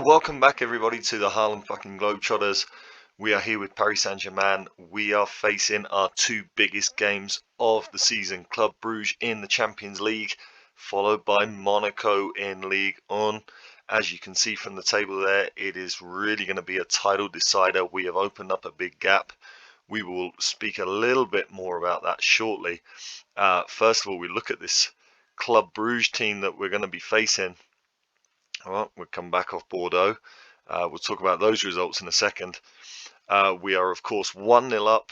Welcome back everybody to the Harlem FKN Globetrotters. We are here with Paris Saint-Germain. We are facing our two biggest games of the season. Club Brugge in the Champions League, followed by Monaco in Ligue 1. As you can see from the table there, it is really going to be a title decider. We have opened up a big gap. We will speak a little bit more about that shortly. First of all, we look at this Club Brugge team that we're going to be facing. Well, we'll come back off Bordeaux. We'll talk about those results in a second. We are, of course, 1-0 up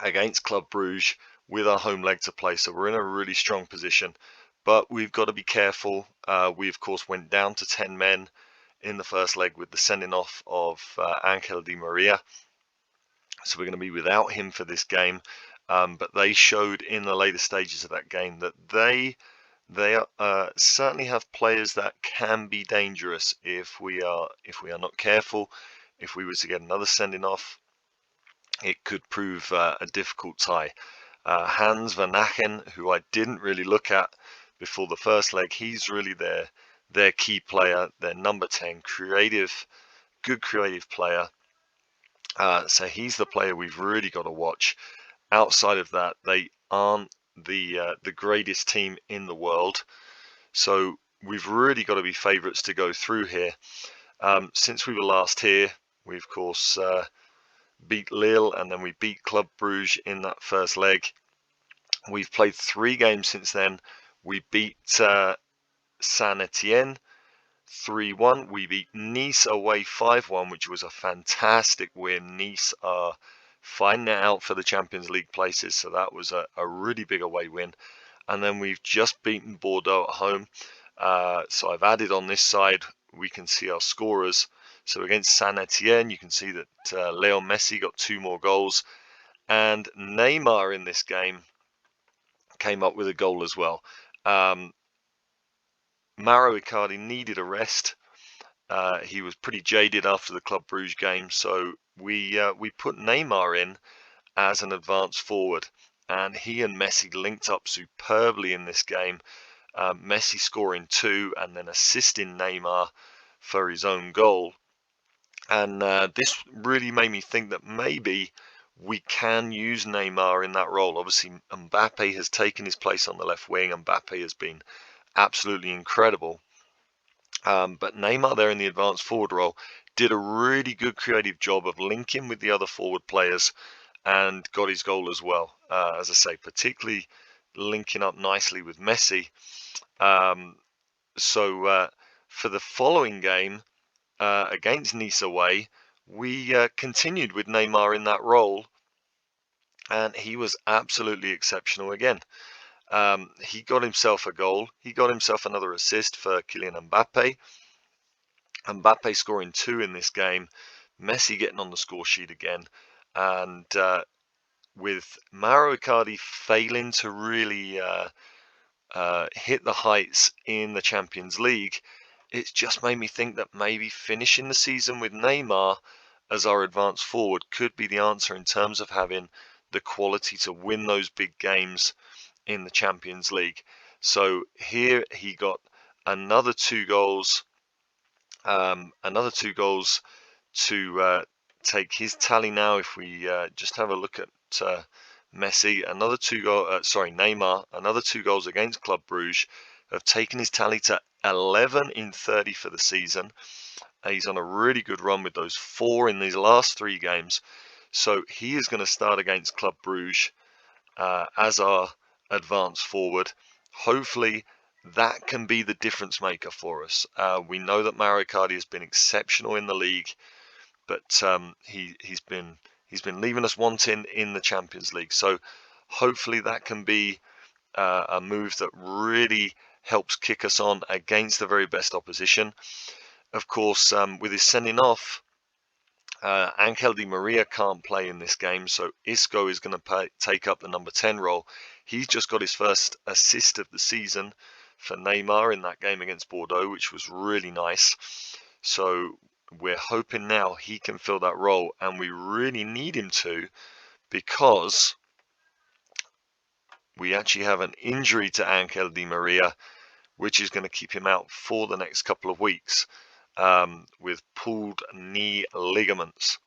against Club Brugge with our home leg to play, so we're in a really strong position. But we've got to be careful. We, of course, went down to 10 men in the first leg with the sending off of Angel Di Maria. So we're going to be without him for this game. But they showed in the later stages of that game that they certainly have players that can be dangerous if we are not careful. If we were to get another sending off, it could prove a difficult tie. Hans van Aken, who I didn't really look at before the first leg, he's really their key player, their number 10, good creative player. So he's the player we've really got to watch. Outside of that, they aren't the greatest team in the world, so we've really got to be favourites to go through here. Since we were last here, we of course beat Lille, and then we beat Club Brugge in that first leg. We've played 3 games since then. We beat Saint-Etienne 3-1. We beat Nice away 5-1, which was a fantastic win. Nice are fighting it out for the Champions League places, so that was a really big away win. And then we've just beaten Bordeaux at home. So I've added on this side, we can see our scorers. So against Saint-Etienne, you can see that Leo Messi got 2 more goals, and Neymar in this game came up with a goal as well. Mauro Icardi needed a rest. He was pretty jaded after the Club Brugge game, so we put Neymar in as an advanced forward, and he and Messi linked up superbly in this game. Messi scoring 2 and then assisting Neymar for his own goal. And this really made me think that maybe we can use Neymar in that role. Obviously, Mbappe has taken his place on the left wing. Mbappe has been absolutely incredible. But Neymar there in the advanced forward role did a really good creative job of linking with the other forward players and got his goal as well. As I say, particularly linking up nicely with Messi. So for the following game against Nice away, we continued with Neymar in that role, and he was absolutely exceptional again. He got himself a goal. He got himself another assist for Kylian Mbappe. Mbappe scoring 2 in this game. Messi getting on the score sheet again. And with Mauro Icardi failing to really hit the heights in the Champions League, it's just made me think that maybe finishing the season with Neymar as our advanced forward could be the answer in terms of having the quality to win those big games in the Champions League. So here he got another 2 goals, to take his tally now. If we just have a look at Messi, Neymar, another 2 goals against Club Brugge have taken his tally to 11 in 30 for the season. He's on a really good run with those 4 in these last 3 games. So he is going to start against Club Brugge as our advanced forward. Hopefully that can be the difference maker for us. We know that Mauro Icardi has been exceptional in the league, but he's been leaving us wanting in the Champions League. So hopefully that can be a move that really helps kick us on against the very best opposition. Of course, with his sending off, Angel Di Maria can't play in this game, so Isco is going to take up the number 10 role. He's just got his first assist of the season for Neymar in that game against Bordeaux, which was really nice. So we're hoping now he can fill that role, and we really need him to, because we actually have an injury to Angel Di Maria, which is going to keep him out for the next couple of weeks. with pulled knee ligaments.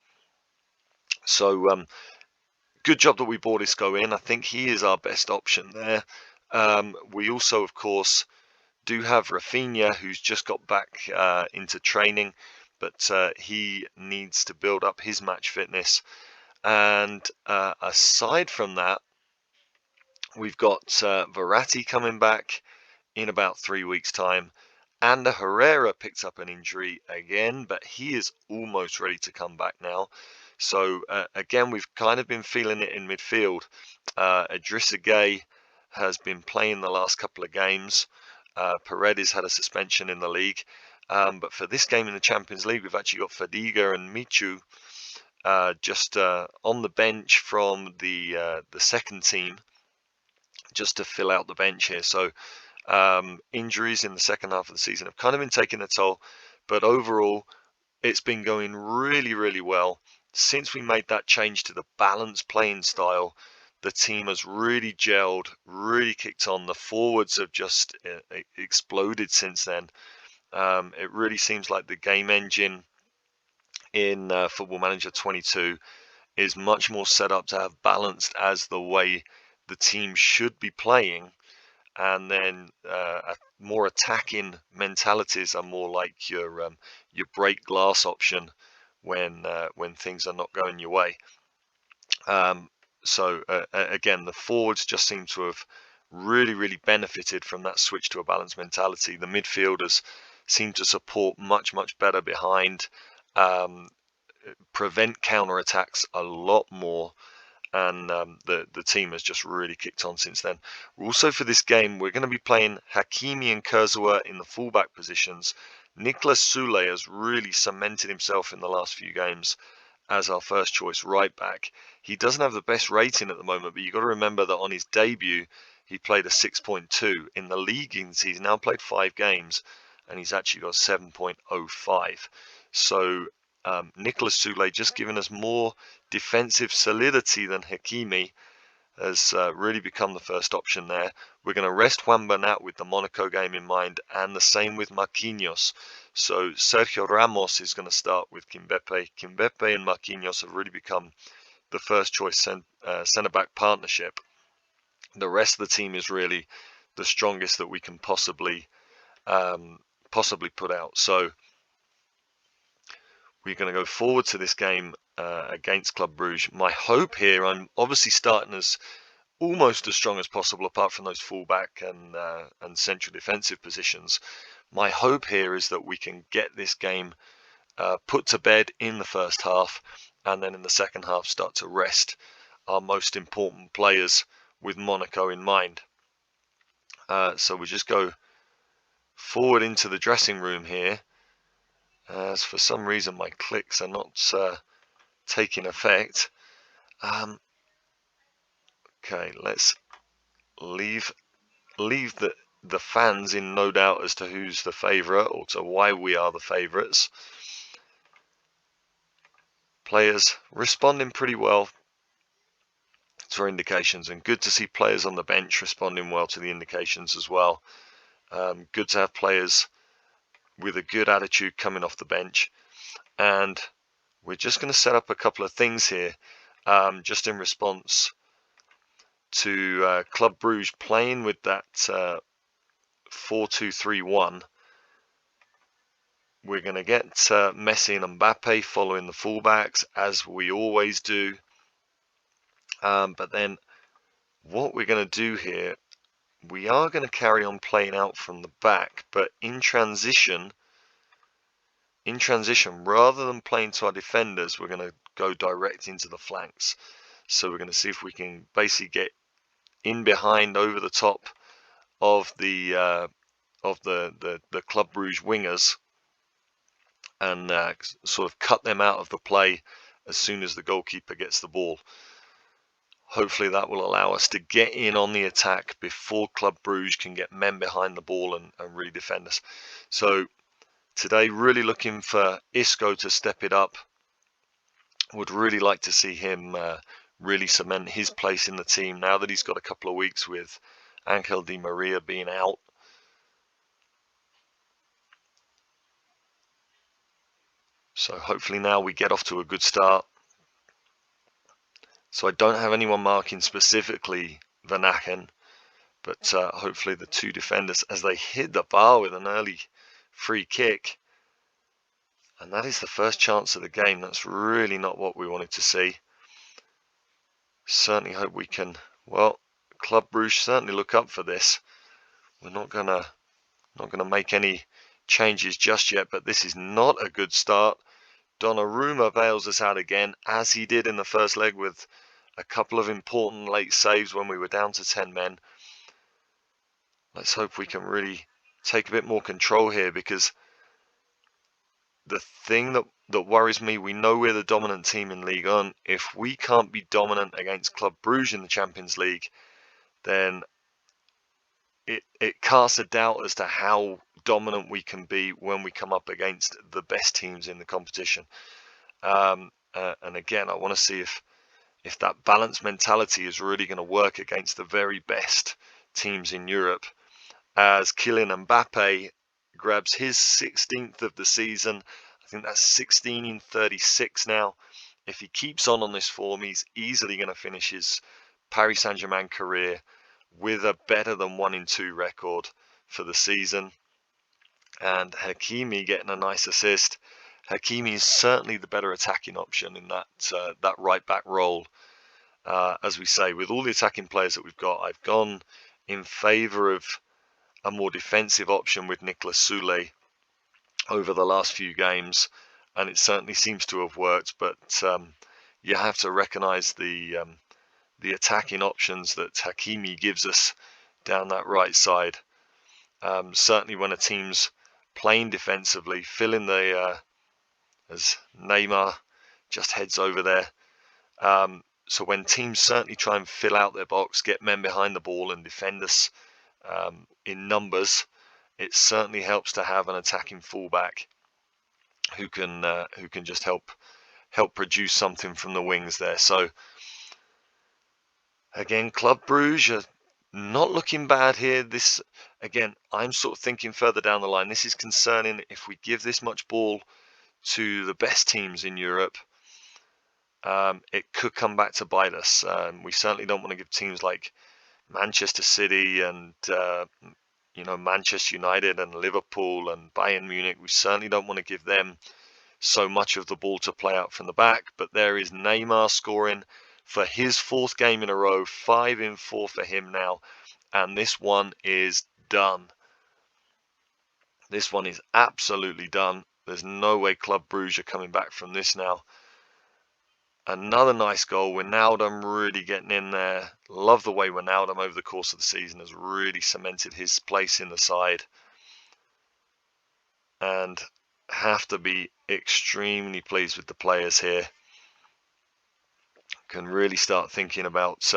So good job that we brought Isco in. I think he is our best option there. We also, of course, do have Rafinha, who's just got back into training, but he needs to build up his match fitness. And aside from that, we've got Verratti coming back in about 3 weeks' time. And Herrera picked up an injury again, but he is almost ready to come back now. So again, we've kind of been feeling it in midfield. Idrissa Gueye has been playing the last couple of games. Paredes had a suspension in the league. But for this game in the Champions League, we've actually got Fadiga and Michu just on the bench from the second team, just to fill out the bench here. So injuries in the second half of the season have kind of been taking a toll, but overall it's been going really, really well. Since we made that change to the balanced playing style, the team has really gelled, really kicked on. The forwards have just exploded since then. It really seems like the game engine in Football Manager 22 is much more set up to have balanced as the way the team should be playing. And then more attacking mentalities are more like your break glass option when things are not going your way. So again, the forwards just seem to have really, really benefited from that switch to a balanced mentality. The midfielders seem to support much, much better behind, prevent counter-attacks a lot more. And the team has just really kicked on since then. Also for this game, we're going to be playing Hakimi and Kurzawa in the fullback positions. Nicolas Soulé has really cemented himself in the last few games as our first choice right back. He doesn't have the best rating at the moment, but you've got to remember that on his debut, he played a 6.2. In the league, he's now played 5 games, and he's actually got 7.05. So Nicolas Soulé just giving us more defensive solidity than Hakimi has really become the first option there. We're going to rest Juan Bernat with the Monaco game in mind, and the same with Marquinhos. So Sergio Ramos is going to start with Kimpembe. Kimpembe and Marquinhos have really become the first choice centre-back partnership. The rest of the team is really the strongest that we can possibly put out. So we're going to go forward to this game against Club Brugge. My hope here, I'm obviously starting as almost as strong as possible, apart from those fullback and central defensive positions. My hope here is that we can get this game put to bed in the first half, and then in the second half start to rest our most important players with Monaco in mind. So we just go forward into the dressing room here. As for some reason my clicks are not taking effect. Okay, let's leave the fans in no doubt as to who's the favourite or to why we are the favourites. Players responding pretty well to our indications, and good to see players on the bench responding well to the indications as well. Good to have players with a good attitude coming off the bench. And we're just going to set up a couple of things here just in response to Club Brugge playing with that 4-2-3-1. We're going to get Messi and Mbappe following the fullbacks, as we always do. But then what we're going to do here, we are going to carry on playing out from the back, but in transition, rather than playing to our defenders, we're going to go direct into the flanks. So we're going to see if we can basically get in behind, over the top of the Club Brugge wingers, and sort of cut them out of the play as soon as the goalkeeper gets the ball. Hopefully that will allow us to get in on the attack before Club Brugge can get men behind the ball and really defend us. So today, really looking for Isco to step it up. Would really like to see him really cement his place in the team now that he's got a couple of weeks with Angel Di Maria being out. So hopefully now we get off to a good start. So I don't have anyone marking specifically Van Aken, but hopefully the two defenders, as they hit the bar with an early free kick. And that is the first chance of the game. That's really not what we wanted to see. Certainly hope we can, well, Club Brugge certainly look up for this. We're not gonna make any changes just yet, but this is not a good start. Donnarumma bails us out again, as he did in the first leg with a couple of important late saves when we were down to 10 men. Let's hope we can really take a bit more control here, because the thing that worries me, we know we're the dominant team in Ligue 1. If we can't be dominant against Club Brugge in the Champions League, then it casts a doubt as to how dominant we can be when we come up against the best teams in the competition. And again, I want to see if that balanced mentality is really going to work against the very best teams in Europe, as Kylian Mbappe grabs his 16th of the season. I think that's 16 in 36 now. If he keeps on this form, he's easily going to finish his Paris Saint-Germain career with a better than 1 in 2 record for the season. And Hakimi getting a nice assist. Hakimi is certainly the better attacking option in that right back role. As we say, with all the attacking players that we've got, I've gone in favour of a more defensive option with Nicolas Soulé over the last few games, and it certainly seems to have worked. But you have to recognise the attacking options that Hakimi gives us down that right side. Certainly when a team's playing defensively, fill in the as Neymar just heads over there. So when teams certainly try and fill out their box, get men behind the ball and defend us in numbers, it certainly helps to have an attacking fullback who can just help produce something from the wings there. So again, Club Brugge are not looking bad here. This, again, I'm sort of thinking further down the line. This is concerning if we give this much ball to the best teams in Europe. It could come back to bite us. We certainly don't want to give teams like Manchester City and Manchester United and Liverpool and Bayern Munich. We certainly don't want to give them so much of the ball to play out from the back. But there is Neymar scoring for his 4th game in a row, 5 in 4 for him now, and this one is done. This one is absolutely done. There's no way Club Brugge are coming back from this now. Another nice goal. Wijnaldum really getting in there. Love the way Wijnaldum over the course of the season has really cemented his place in the side. And have to be extremely pleased with the players here. Can really start thinking about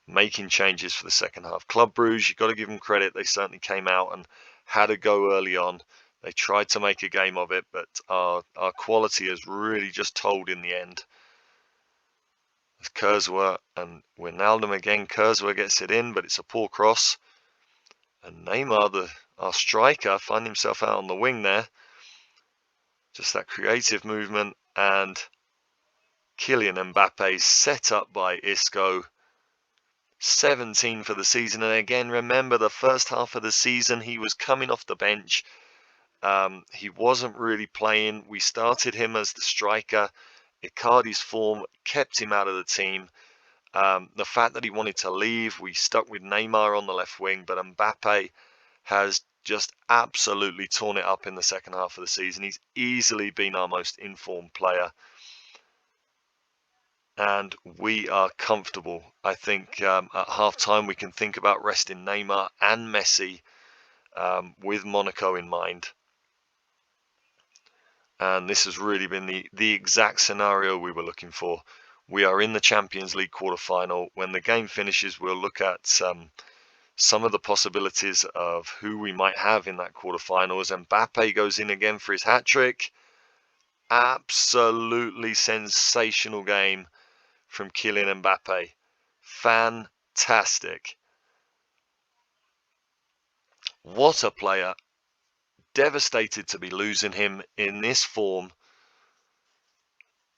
making changes for the second half. Club Brugge, you've got to give them credit. They certainly came out and had a go early on. They tried to make a game of it, but our quality has really just told in the end. Kurzawa and Wijnaldum again. Kurzawa gets it in, but it's a poor cross. And Neymar, our striker, finds himself out on the wing there. Just that creative movement, and Kylian Mbappe set up by Isco. 17 for the season. And again, remember the first half of the season, he was coming off the bench. He wasn't really playing. We started him as the striker. Icardi's form kept him out of the team. The fact that he wanted to leave, we stuck with Neymar on the left wing, but Mbappe has just absolutely torn it up in the second half of the season. He's easily been our most informed player, and we are comfortable. I think at half-time we can think about resting Neymar and Messi with Monaco in mind. And this has really been the exact scenario we were looking for. We are in the Champions League quarter-final. When the game finishes, we'll look at some of the possibilities of who we might have in that quarter-final. As Mbappe goes in again for his hat-trick. Absolutely sensational game from Kylian Mbappe. Fantastic. What a player. Devastated to be losing him in this form.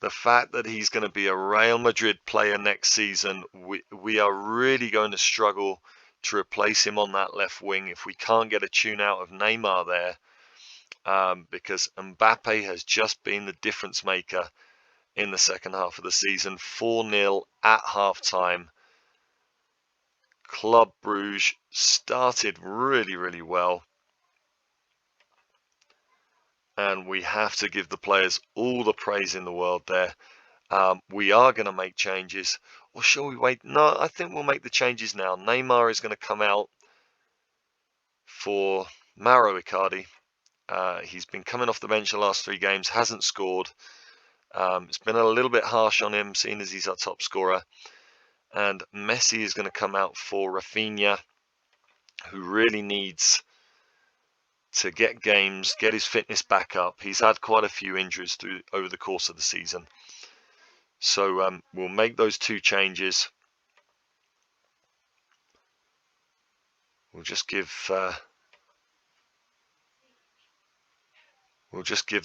the fact that he's going to be a Real Madrid player next season, we are really going to struggle to replace him on that left wing if we can't get a tune out of Neymar there, because Mbappe has just been the difference maker in the second half of the season. 4-0 at half-time. Club Brugge started really, really well. And we have to give the players all the praise in the world there. We are going to make changes. Or shall we wait? No, I think we'll make the changes now. Neymar is going to come out for Mauro Icardi. He's been coming off the bench the last 3 games, hasn't scored. It's been a little bit harsh on him, seeing as he's our top scorer. And Messi is going to come out for Rafinha, who really needs to get games, get his fitness back up. He's had quite a few injuries over the course of the season. So we'll make those 2 changes. We'll just give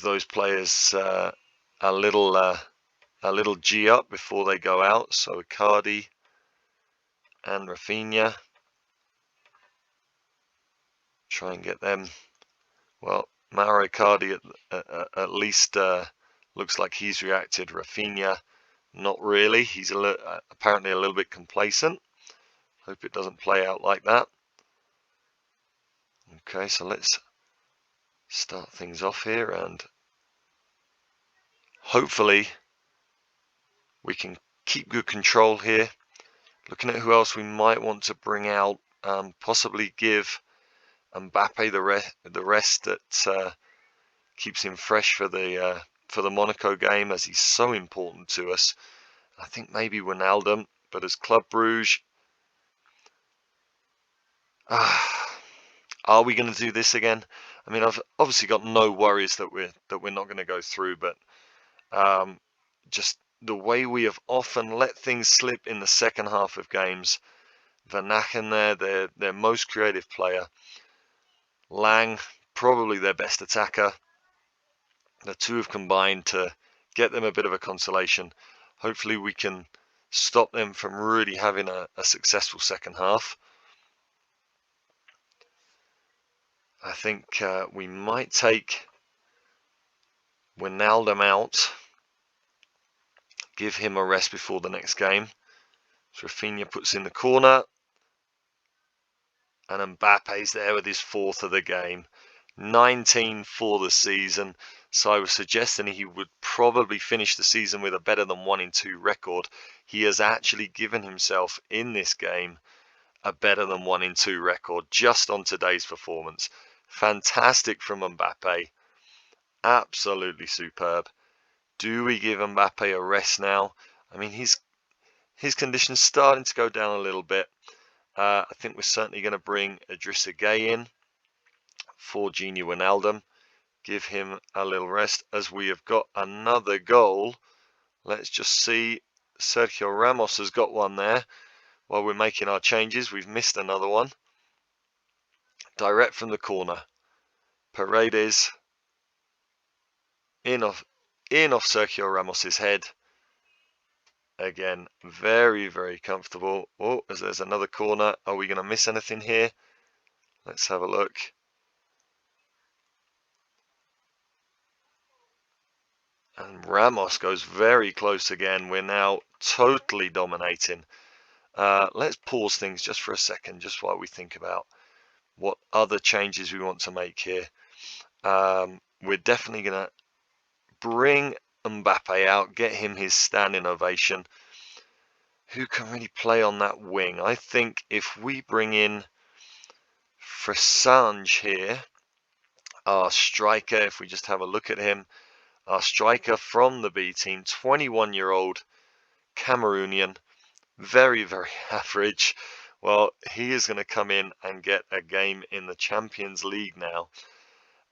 those players a little G up before they go out. So Icardi and Rafinha, try and get them. Well, Mauro Icardi at least looks like he's reacted. Rafinha, not really. He's apparently a little bit complacent. Hope it doesn't play out like that. Okay, so let's start things off here, and hopefully we can keep good control here. Looking at who else we might want to bring out, possibly give Mbappe the rest that keeps him fresh for the Monaco game, as he's so important to us. I think maybe Wijnaldum, but as Club Brugge, are we going to do this again? I mean, I've obviously got no worries that we're not going to go through, but just the way we have often let things slip in the second half of games. Van Aken there, their most creative player. Lang, probably their best attacker. The 2 have combined to get them a bit of a consolation. Hopefully we can stop them from really having a successful second half. I think we might take Wijnaldum out, give him a rest before the next game. So Rafinha puts in the corner, and Mbappe's there with his 4th of the game. 19 for the season, so I was suggesting he would probably finish the season with a better than 1-in-2 record. He has actually given himself in this game a better than 1-in-2 record just on today's performance. Fantastic from Mbappe, absolutely superb. Do we give Mbappe a rest now? I mean, his condition's starting to go down a little bit. I think we're certainly going to bring Idrissa Gueye in for Gini Wijnaldum. Give him a little rest, as we have got another goal. Let's just see. Sergio Ramos has got one there. While we're making our changes, we've missed another one. Direct from the corner. Paredes in off Sergio Ramos's head. Again, very, very comfortable. Oh, as there's another corner. Are we going to miss anything here? Let's have a look. And Ramos goes very close again. We're now totally dominating. Let's pause things just for a second, just while we think about what other changes we want to make here. We're definitely going to bring Mbappe out, get him his standing ovation. Who can really play on that wing? I think if we bring in Fressange here, our striker, if we just have a look at him, our striker from the B team, 21-year-old Cameroonian, very, very average. Well, he is going to come in and get a game in the Champions League now.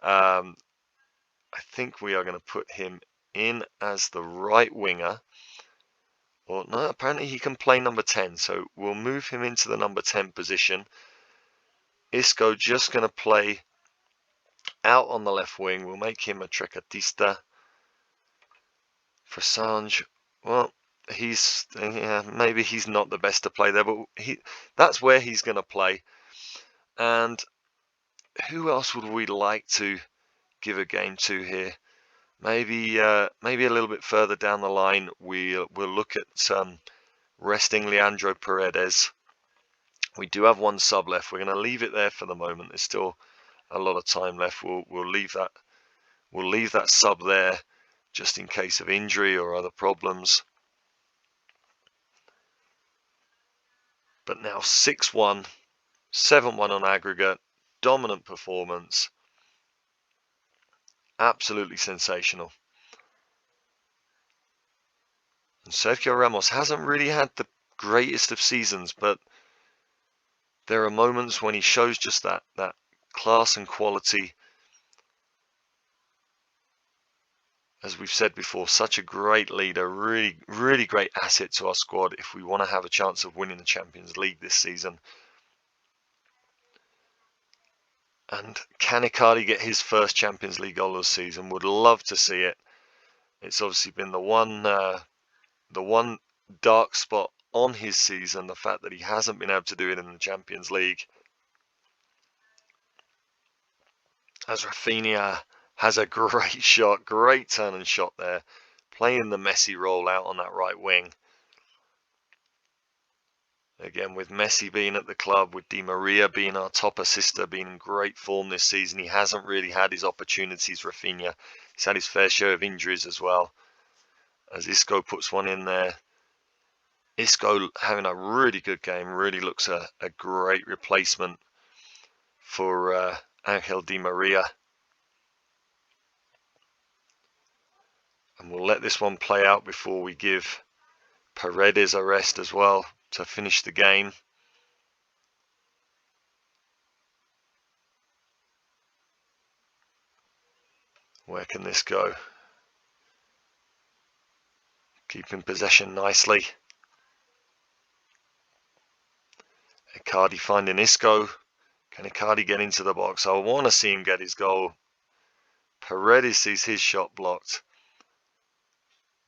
I think we are going to put him in as the right winger. Well, no, apparently he can play number 10, so we'll move him into the number 10 position. Isco just going to play out on the left wing. We'll make him a trequartista. Fransange, well, maybe he's not the best to play there, but that's where he's going to play. And who else would we like to give a game to here? Maybe a little bit further down the line, we'll look at resting Leandro Paredes. We do have one sub left. We're going to leave it there for the moment. There's still a lot of time left. We'll leave that sub there just in case of injury or other problems. But now 6-1, 7-1 on aggregate, dominant performance, absolutely sensational. And Sergio Ramos hasn't really had the greatest of seasons, but there are moments when he shows just that class and quality. As we've said before, such a great leader, really, really great asset to our squad if we want to have a chance of winning the Champions League this season. And can Icardi get his first Champions League goal of the season? Would love to see it. It's obviously been the one dark spot on his season, the fact that he hasn't been able to do it in the Champions League. As Rafinha has a great shot, great turn and shot there, playing the Messi role out on that right wing. Again, with Messi being at the club, with Di Maria being our top assister, being in great form this season, he hasn't really had his opportunities, Rafinha. He's had his fair share of injuries as well. As Isco puts one in there. Isco having a really good game, really looks a great replacement for Angel Di Maria. And we'll let this one play out before we give Paredes a rest as well to finish the game. Where can this go? Keeping possession nicely. Icardi finding Isco. Can Icardi get into the box? I want to see him get his goal. Paredes sees his shot blocked.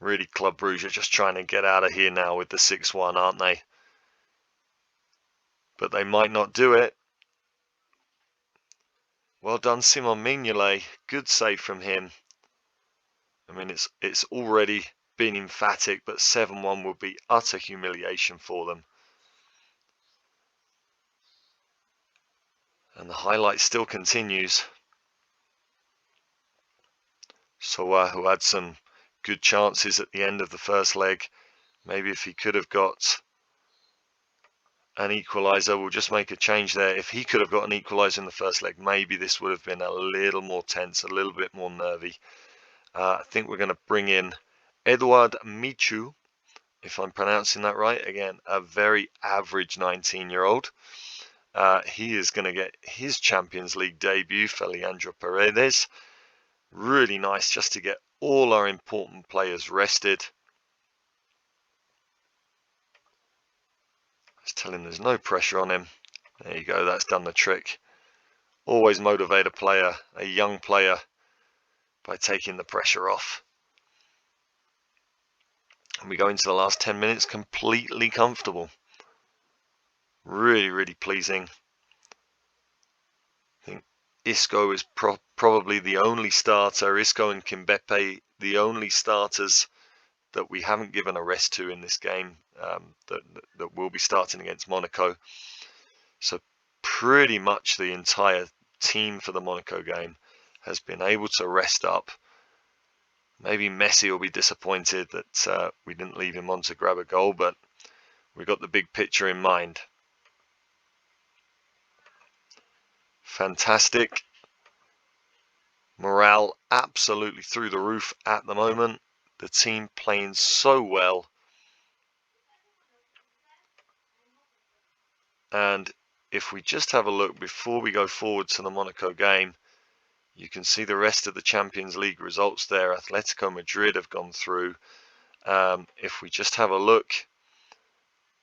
Really, Club Brugge are just trying to get out of here now with the 6-1, aren't they? But they might not do it. Well done, Simon Mignolet. Good save from him. I mean, it's already been emphatic, but 7-1 would be utter humiliation for them. And the highlight still continues. Soa, who had some good chances at the end of the first leg. Maybe if he could have got an equaliser, we'll just make a change there. If he could have got an equaliser in the first leg, maybe this would have been a little more tense, a little bit more nervy. I think we're going to bring in Eduard Michu, if I'm pronouncing that right. Again, a very average 19-year-old. He is going to get his Champions League debut for Leandro Paredes. Really nice just to get all our important players rested. Just tell him there's no pressure on him. There you go, that's done the trick. Always motivate a player, a young player, by taking the pressure off. And we go into the last 10 minutes completely comfortable. Really, really pleasing. I think Isco is probably the only starter. Isco and Kimpembe, the only starters that we haven't given a rest to in this game, that will be starting against Monaco. So pretty much the entire team for the Monaco game has been able to rest up. Maybe Messi will be disappointed that we didn't leave him on to grab a goal, but we got the big picture in mind. Fantastic. Morale absolutely through the roof at the moment. The team playing so well. And if we just have a look before we go forward to the Monaco game, you can see the rest of the Champions League results there. Atletico Madrid have gone through. If we just have a look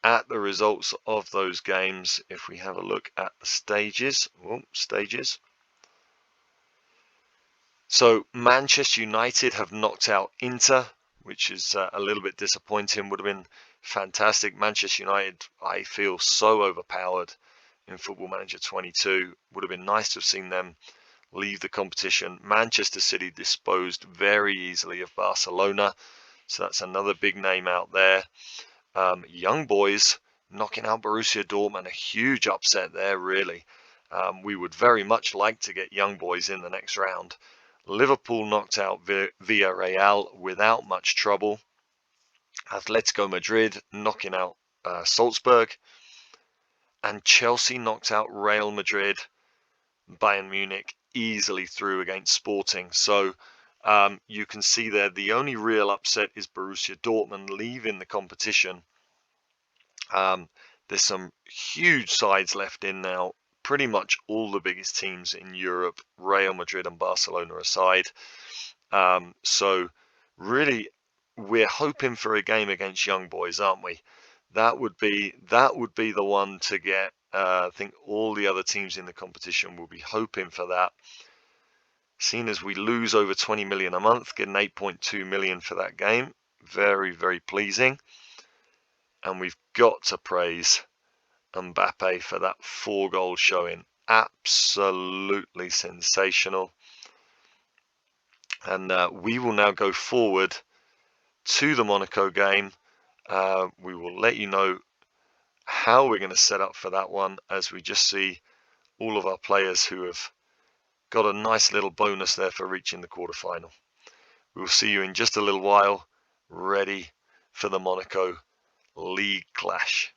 at the results of those games, if we have a look at the stages. So Manchester United have knocked out Inter which is a little bit disappointing. Would have been fantastic. Manchester United, I feel, so overpowered in Football Manager 22. Would have been nice to have seen them leave the competition. Manchester City disposed very easily of Barcelona, so that's another big name out there. Young boys knocking out Borussia Dortmund, a huge upset there, really. We would very much like to get young boys in the next round. Liverpool knocked out Villarreal without much trouble. Atletico Madrid knocking out Salzburg. And Chelsea knocked out Real Madrid. Bayern Munich easily through against Sporting. So you can see there the only real upset is Borussia Dortmund leaving the competition. There's some huge sides left in now. Pretty much all the biggest teams in Europe, Real Madrid and Barcelona aside. So really, we're hoping for a game against young boys, aren't we? That would be the one to get. I think all the other teams in the competition will be hoping for that. Seeing as we lose over 20 million a month, getting 8.2 million for that game, very, very pleasing. And we've got to praise Mbappe for that 4-goal showing. Absolutely sensational. And we will now go forward to the Monaco game. We will let you know how we're going to set up for that one as we just see all of our players who have got a nice little bonus there for reaching the quarterfinal. We'll see you in just a little while, ready for the Monaco League clash.